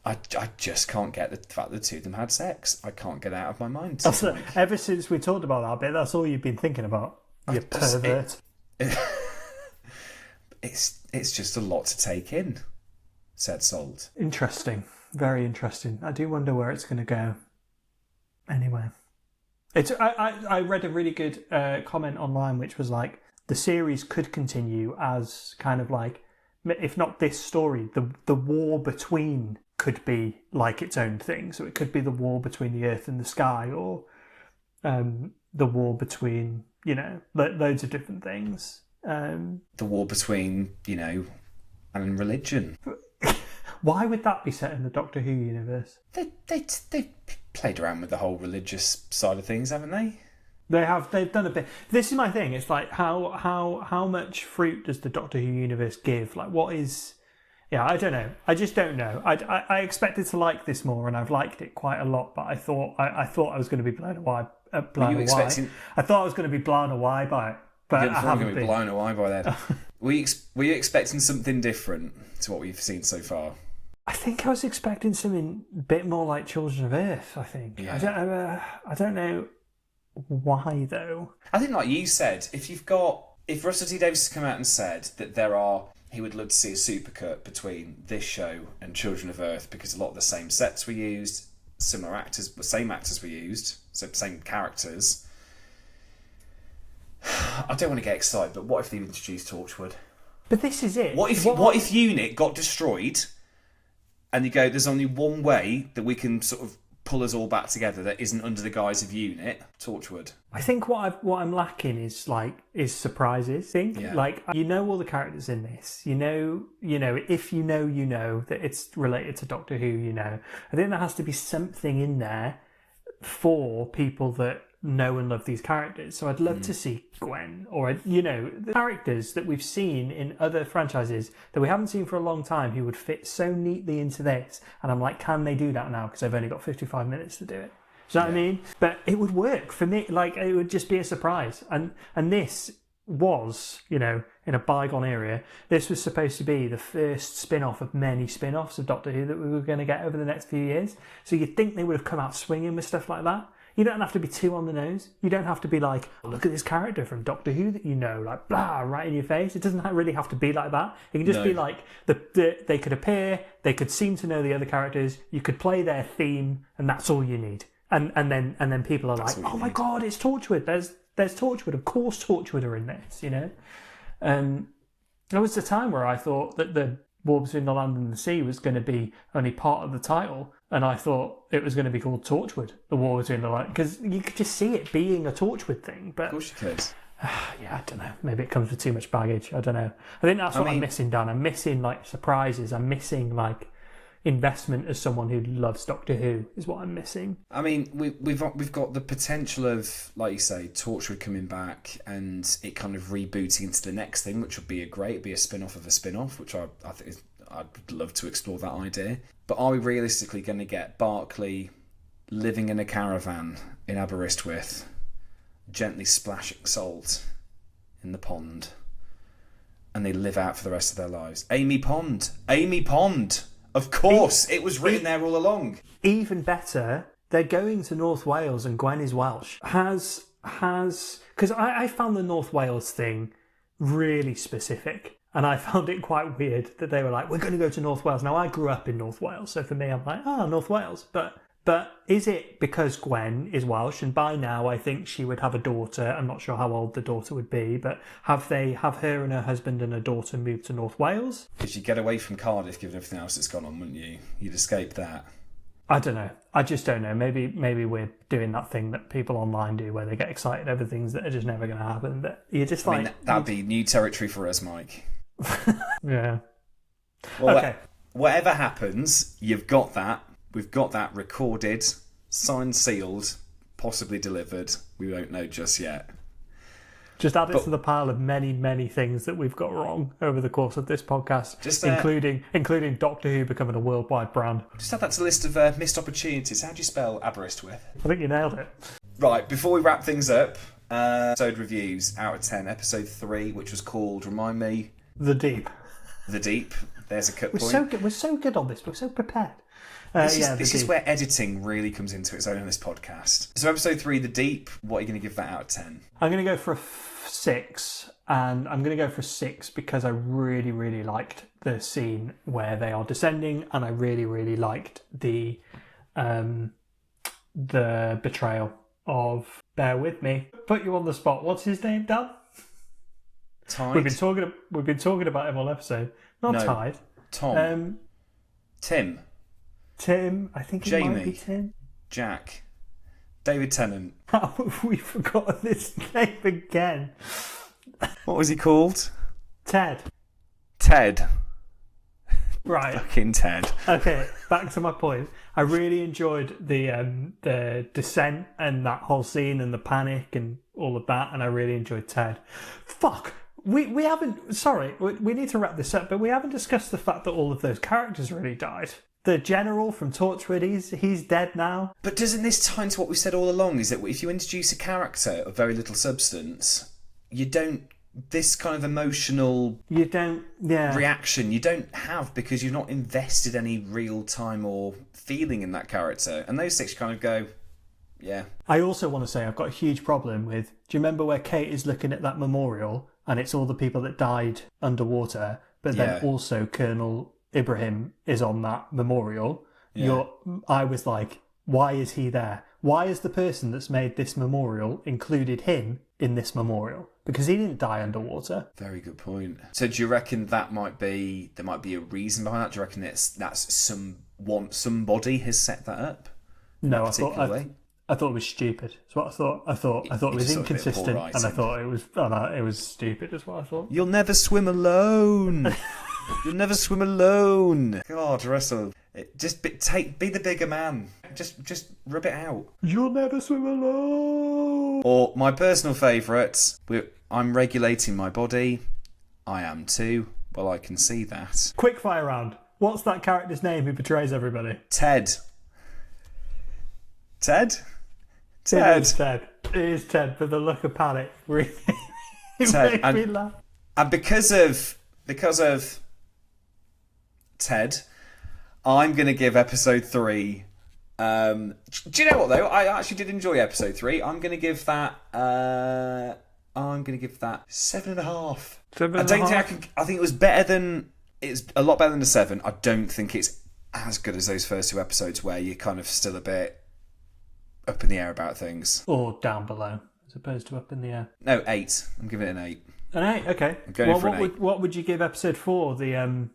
I just can't get the fact that the two of them had sex. I can't get it out of my mind. Ever since we talked about that bit, that's all you've been thinking about. You pervert. It's just a lot to take in. said Salt. Interesting. Very interesting. I do wonder where it's going to go. Anyway. I read a really good comment online which was like, the series could continue as kind of like, if not this story, the war between could be like its own thing. So it could be the war between the earth and the sky, or the war between, loads of different things. The war between, and religion. Why would that be set in the Doctor Who universe? They played around with the whole religious side of things, haven't they? They've done a bit. This is my thing. It's like how much fruit does the Doctor Who universe give? Like, what is? Yeah, I don't know. I just don't know. I expected to like this more, and I've liked it quite a lot. But I thought I was going to be blown away. I thought I was going to be blown away by it, but I haven't been blown away by that. Were you expecting something different to what we've seen so far? I think I was expecting something a bit more like Children of Earth. I think. Yeah. I don't know why though. I think, like you said, if Russell T Davies has come out and said that he would love to see a supercut between this show and Children of Earth because a lot of the same sets were used, similar actors, the same actors were used, so same characters. I don't want to get excited, but what if they introduced Torchwood? But this is it. What if Unit got destroyed, and you go, there's only one way that we can sort of pull us all back together that isn't under the guise of Unit? Torchwood. I think what I'm lacking is surprises. Yeah. Like, all the characters in this. If you know that it's related to Doctor Who. I think there has to be something in there for people that know and love these characters. So I'd love to see Gwen, or the characters that we've seen in other franchises that we haven't seen for a long time who would fit so neatly into this. And I'm like, can they do that now? Because they've only got 55 minutes to do it. Do you know what I mean? But it would work for me. Like, it would just be a surprise. And this was, in a bygone era, this was supposed to be the first spin-off of many spin-offs of Doctor Who that we were going to get over the next few years. So you'd think they would have come out swinging with stuff like that. You don't have to be too on the nose. You don't have to be like, look at this character from Doctor Who that like, blah, right in your face. It doesn't really have to be like that. It can just be like, they could appear, they could seem to know the other characters, you could play their theme, and that's all you need. And then people are like, oh my God, it's Torchwood. There's Torchwood. Of course Torchwood are in this, There was a time where I thought that the War Between the Land and the Sea was going to be only part of the title, and I thought it was going to be called Torchwood, the War Between the Land, because you could just see it being a Torchwood thing. But of course you could. Yeah, I don't know. Maybe it comes with too much baggage. I don't know. I think that's what I'm missing, Dan. I'm missing surprises. I'm missing investment as someone who loves Doctor Who is what I'm missing. I mean, we've got the potential of, like you say, Torchwood coming back and it kind of rebooting into the next thing, which would be it'd be a spin-off of a spin-off, which I think I'd love to explore that idea. But are we realistically going to get Barkley living in a caravan in Aberystwyth, gently splashing salt in the pond, and they live out for the rest of their lives? Amy Pond! Of course, it was written there all along. Even better, they're going to North Wales and Gwen is Welsh. Because I found the North Wales thing really specific. And I found it quite weird that they were like, we're going to go to North Wales. Now, I grew up in North Wales, so for me, I'm like, North Wales. But is it because Gwen is Welsh, and by now I think she would have a daughter? I'm not sure how old the daughter would be, but have her and her husband and her daughter moved to North Wales? Because you'd get away from Cardiff given everything else that's gone on, wouldn't you? You'd escape that. I don't know. I just don't know. Maybe we're doing that thing that people online do where they get excited over things that are just never going to happen. But you're just that'd be new territory for us, Mike. Yeah. Well, okay. Whatever happens, you've got that. We've got that recorded, signed, sealed, possibly delivered. We don't know just yet. Just add it to the pile of many, many things that we've got wrong over the course of this podcast, including Doctor Who becoming a worldwide brand. Just add that to the list of missed opportunities. How do you spell Aberystwyth? I think you nailed it. Right, before we wrap things up, episode reviews out of 10. Episode 3, which was called, remind me... The Deep. The Deep. There's a cut We're point. so good. We're so good on this. We're so prepared. This is where editing really comes into its own on this podcast. So episode 3, The Deep, what are you going to give that out of 10? I'm going to go for a 6, and I'm going to go for a 6 because I really, really liked the scene where they are descending, and I really, really liked the betrayal of. Bear with me. Put you on the spot. What's his name, Dan? Tide. We've been talking about him all episode. Not No. Tide. Tom. Tim. I think it Jamie. might be Tim. Jack. David Tennant. How have we forgotten this name again? What was he called? Ted. Ted. Right. Fucking Ted. Okay, back to my point. I really enjoyed the descent and that whole scene and the panic and all of that, and I really enjoyed Ted. Fuck! We haven't... Sorry, we need to wrap this up, but we haven't discussed the fact that all of those characters really died. The general from Torchwood, he's dead now. But doesn't this tie into what we said all along, is that if you introduce a character of very little substance, you don't... This kind of emotional reaction you don't have because you've not invested any real time or feeling in that character. And those 6 kind of go, yeah. I also want to say I've got a huge problem with... Do you remember where Kate is looking at that memorial and it's all the people that died underwater, but then also Colonel Ibrahim is on that memorial? Yeah. I was like, why is he there? Why is the person that's made this memorial included him in this memorial? Because he didn't die underwater. Very good point. So do you reckon there might be a reason behind that? Do you reckon that's somebody has set that up? No, I thought it was stupid. That's what I thought. I thought it was inconsistent, and I thought it was stupid. Is what I thought. You'll never swim alone. You'll never swim alone. God, Russell, just be the bigger man. Just rub it out. You'll never swim alone. Or my personal favourite. I'm regulating my body. I am too. Well, I can see that. Quick fire round. What's that character's name who betrays everybody? Ted. Ted? It is Ted. It is Ted, but the look of panic really Ted, made me laugh. And because of Ted, I'm going to give episode 3... do you know what though? I actually did enjoy episode 3. I'm going to give that 7.5. I think it was better than... It's a lot better than a 7. I don't think it's as good as those first 2 episodes where you're kind of still a bit up in the air about things. Or down below, as opposed to up in the air. No, 8. I'm giving it an 8. An 8, okay. I'm going for an 8. What would you give episode 4? The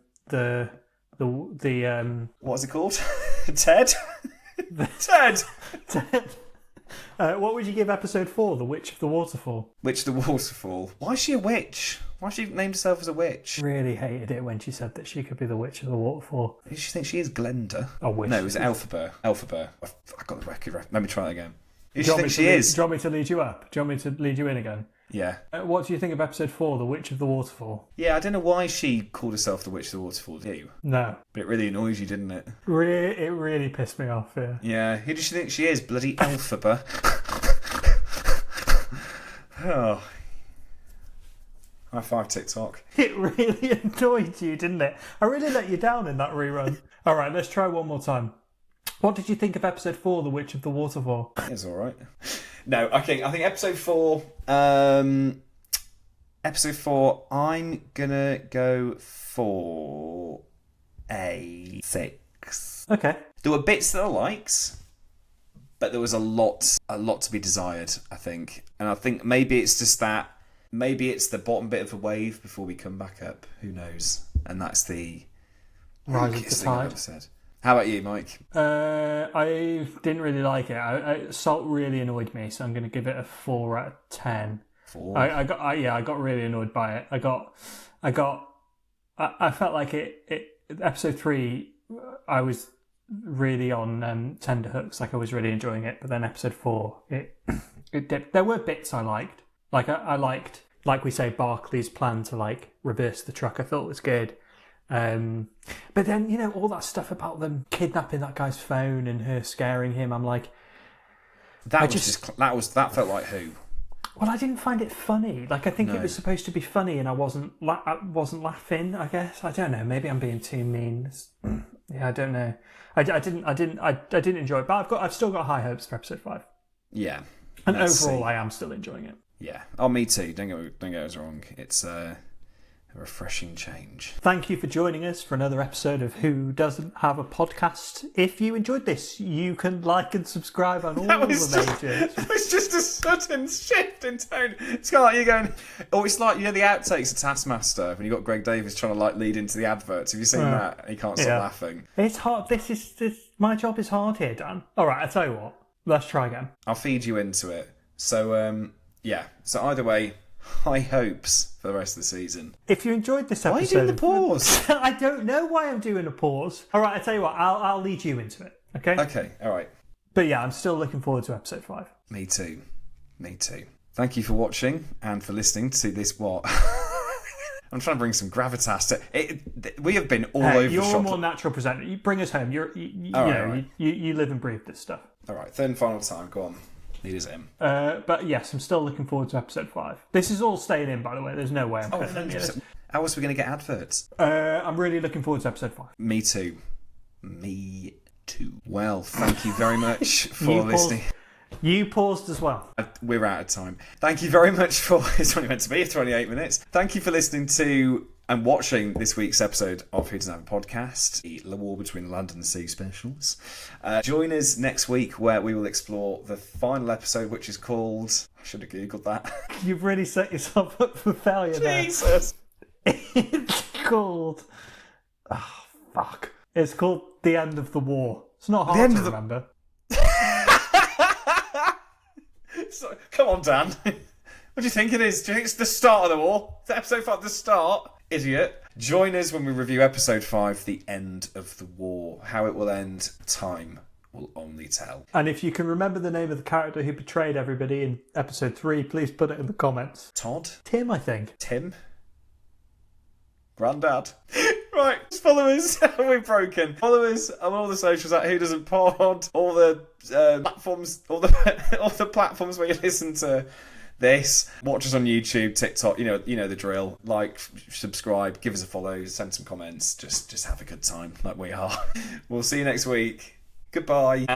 what was it called? Ted? Ted! Ted. What would you give episode 4? The Witch of the Waterfall. Witch of the Waterfall. Why is she a witch? Why she named herself as a witch? Really hated it when she said that she could be the Witch of the Waterfall. Who does she think she is? Glenda? I wish. No, it was Elphaba. Elphaba. I got the record. Let me try that again. Who Do do you think she is? Do you want me to lead you up? Do you want me to lead you in again? Yeah. What do you think of episode 4, The Witch of the Waterfall? Yeah, I don't know why she called herself the Witch of the Waterfall, do you? No. But it really annoys you, didn't it? It really pissed me off, yeah. Yeah. Who does she think she is? Bloody Elphaba. Oh. High 5 TikTok. It really annoyed you, didn't it? I really let you down in that rerun. All right, let's try one more time. What did you think of episode 4, The Witch of the Waterfall? It's all right. No, okay. I think episode 4. Episode 4. I'm gonna go for a 6. Okay. There were bits that I liked, but there was a lot to be desired, I think. And I think maybe it's just that. Maybe it's the bottom bit of the wave before we come back up. Who knows? And that's the Rise of the thing I've Tide. ever said. How about you, Mike? I didn't really like it. Salt really annoyed me, so I'm going to give it a 4 out of 10. 4. I got really annoyed by it. I felt like it. Episode 3, I was really on tenterhooks. Like I was really enjoying it, but then episode 4, it dipped. There were bits I liked. Like I liked, like we say, Barkley's plan to like reverse the truck. I thought was good. But then, all that stuff about them kidnapping that guy's phone and her scaring him. I'm like, that felt like who? Well, I didn't find it funny. Like, I think No. it was supposed to be funny, and I wasn't laughing. I guess I don't know. Maybe I'm being too mean. Yeah, I don't know. I didn't enjoy it, but I've still got high hopes for episode 5. Yeah. And Let's overall, see. I am still enjoying it. Yeah. Oh, me too. Don't get us wrong. It's a refreshing change. Thank you for joining us for another episode of Who Doesn't Have a Podcast. If you enjoyed this, you can like and subscribe on all the majors. It's just a sudden shift in tone. It's kind of like you going, it's like, the outtakes of Taskmaster when you got Greg Davies trying to like lead into the adverts. Have you seen that? He can't stop laughing. It's hard. My job is hard here, Dan. All right, I'll tell you what. Let's try again. I'll feed you into it. So, So either way, high hopes for the rest of the season. If you enjoyed this episode... Why are you doing the pause? I don't know why I'm doing a pause. All right, I'll tell you what. I'll lead you into it, okay? Okay, all right. But yeah, I'm still looking forward to episode 5. Me too. Thank you for watching and for listening to this, what... I'm trying to bring some gravitas to it. We have been all over the shop. You're a more natural presenter. You bring us home. You live and breathe this stuff. All right, third and final time. Go on. Lead us in. But yes, I'm still looking forward to episode 5. This is all staying in, by the way. There's no way I'm putting any of this. How else are we going to get adverts? I'm really looking forward to episode 5. Me too. Well, thank you very much for listening. You paused as well. We're out of time. Thank you very much for... It's only meant to be 28 minutes. Thank you for listening to and watching this week's episode of Who Doesn't Have a Podcast, the War Between Land and the Sea specials. Join us next week where we will explore the final episode, which is called... I should have Googled that. You've really set yourself up for failure there. Jesus! It's called... Oh, fuck. It's called The End of the War. It's not hard to remember. So, come on, Dan. What do you think it is? Do you think it's the start of the war? Is episode 5 the start? Idiot. Join us when we review episode 5, The End of the War. How it will end, time will only tell. And if you can remember the name of the character who betrayed everybody in episode 3, please put it in the comments. Todd? Tim, I think. Tim? Grandad? Right, just follow us. We're broken. Follow us on all the socials at Who Doesn't Pod, all the platforms, all the platforms where you listen to this. Watch us on YouTube, TikTok. You know the drill. Like, subscribe, give us a follow, send some comments. Just have a good time, like we are. We'll see you next week. Goodbye.